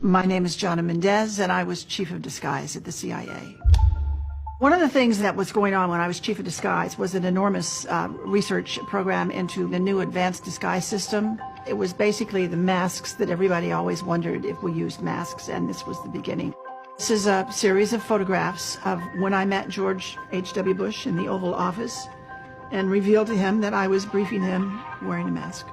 My name is Jana Mendez, and I was chief of disguise at the CIA. One of the things that was going on when I was chief of disguise was an enormous research program into the new advanced disguise system. It was basically the masks that everybody always wondered if we used masks, and this was the beginning. This is a series of photographs of when I met George H.W. Bush in the Oval Office and revealed to him that I was briefing him wearing a mask.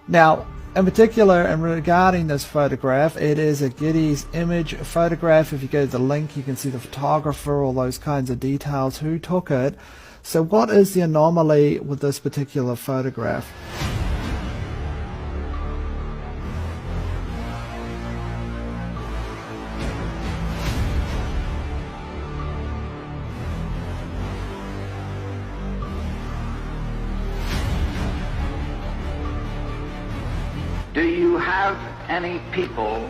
Now, in particular, and regarding this photograph, it is a Getty's image photograph. If you go to the link, you can see the photographer, all those kinds of details, who took it. So what is the anomaly with this particular photograph? Do you have any people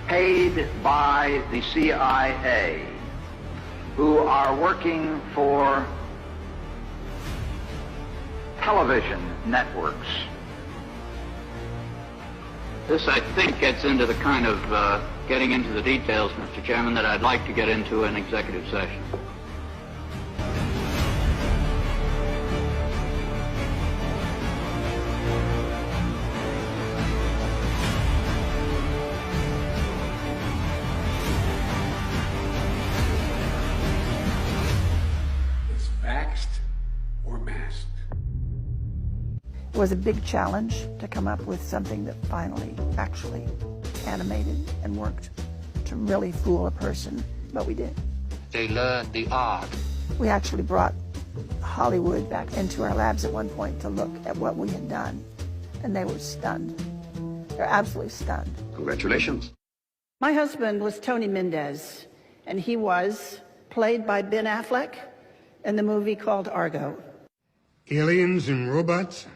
paid by the CIA who are working for television networks? This, I think, gets into the kind of getting into the details, Mr. Chairman, that I'd like to get into in executive session. It was a big challenge to come up with something that finally actually animated and worked to really fool a person, but we did. They learned the art. We actually brought Hollywood back into our labs at one point to look at what we had done, and they were stunned. They're absolutely stunned. Congratulations. My husband was Tony Mendez, and he was played by Ben Affleck in the movie called Argo. Aliens and robots?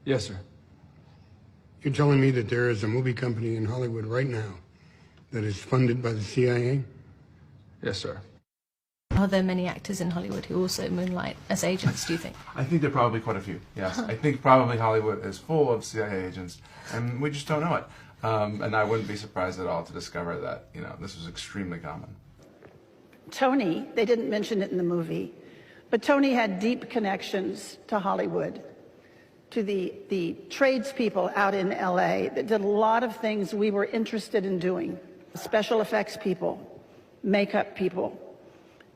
Yes, sir. You're telling me that there is a movie company in Hollywood right now that is funded by the CIA? Yes, sir. Are there many actors in Hollywood who also moonlight as agents, do you think? I think there are probably quite a few, yes. I think probably Hollywood is full of CIA agents, and we just don't know it. And I wouldn't be surprised at all to discover that, this was extremely common. Tony, they didn't mention it in the movie, but Tony had deep connections to Hollywood, to the tradespeople out in LA that did a lot of things we were interested in doing. Special effects people, makeup people.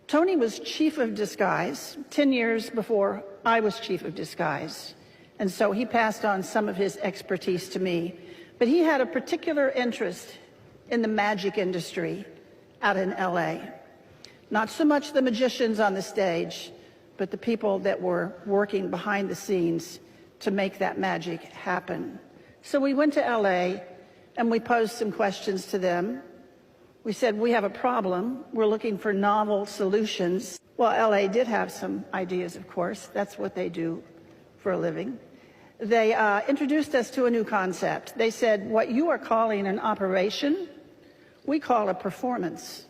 Tony was chief of disguise 10 years before I was chief of disguise. And so he passed on some of his expertise to me. But he had a particular interest in the magic industry out in LA. Not so much the magicians on the stage, but the people that were working behind the scenes to make that magic happen. So we went to LA and we posed some questions to them. We said, we have a problem. We're looking for novel solutions. Well, LA did have some ideas, of course. That's what they do for a living. They introduced us to a new concept. They said, what you are calling an operation, we call a performance.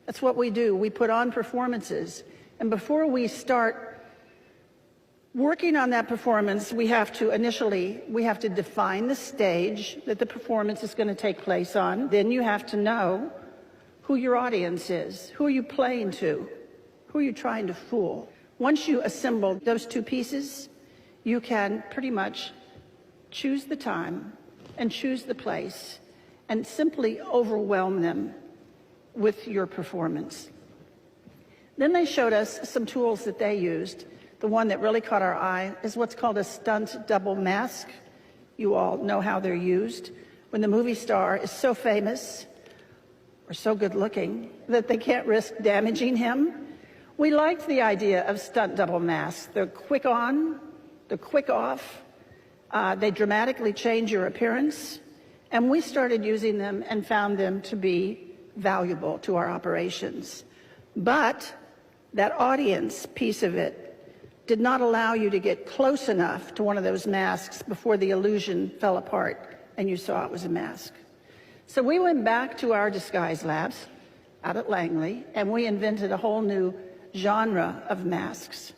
That's what we do. We put on performances. And before we start working on that performance, we have to define the stage that the performance is going to take place on. Then you have to know who your audience is. Who are you playing to? Who are you trying to fool? Once you assemble those two pieces, you can pretty much choose the time and choose the place and simply overwhelm them with your performance. Then they showed us some tools that they used. The one that really caught our eye is what's called a stunt double mask. You all know how they're used. When the movie star is so famous or so good looking that they can't risk damaging him, we liked the idea of stunt double masks. They're quick on, they're quick off, they dramatically change your appearance, and we started using them and found them to be valuable to our operations. But that audience piece of it did not allow you to get close enough to one of those masks before the illusion fell apart and you saw it was a mask. So we went back to our disguise labs out at Langley, and we invented a whole new genre of masks.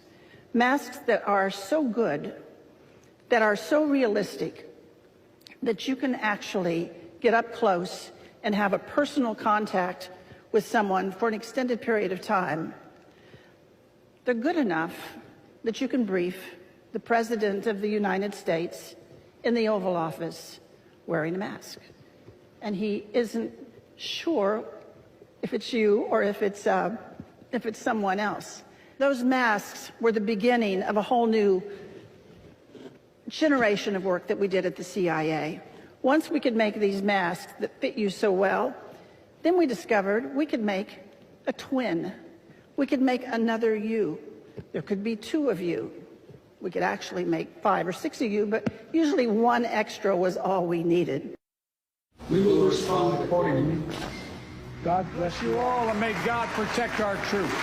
Masks that are so good, that are so realistic, that you can actually get up close and have a personal contact with someone for an extended period of time. They're good enough that you can brief the President of the United States in the Oval Office wearing a mask. And he isn't sure if it's you or if it's someone else. Those masks were the beginning of a whole new generation of work that we did at the CIA. Once we could make these masks that fit you so well, then we discovered we could make a twin. We could make another you. There could be two of you. We could actually make 5 or 6 of you, but usually one extra was all we needed. We will respond accordingly. God bless you all, and may God protect our troops.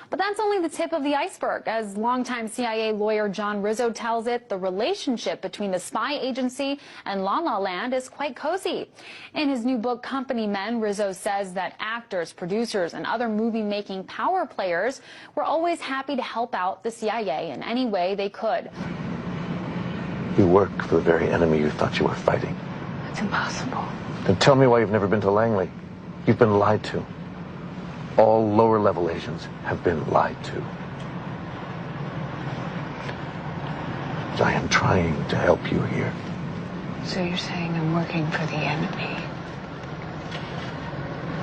But that's only the tip of the iceberg. As longtime CIA lawyer John Rizzo tells it, the relationship between the spy agency and La La Land is quite cozy. In his new book, Company Men, Rizzo says that actors, producers, and other movie-making power players were always happy to help out the CIA in any way they could. You work for the very enemy you thought you were fighting. It's impossible. Then tell me why you've never been to Langley. You've been lied to. All lower-level agents have been lied to. I am trying to help you here. So you're saying I'm working for the enemy?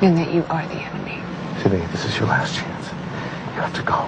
And that you are the enemy? Sydney, this is your last chance. You have to go.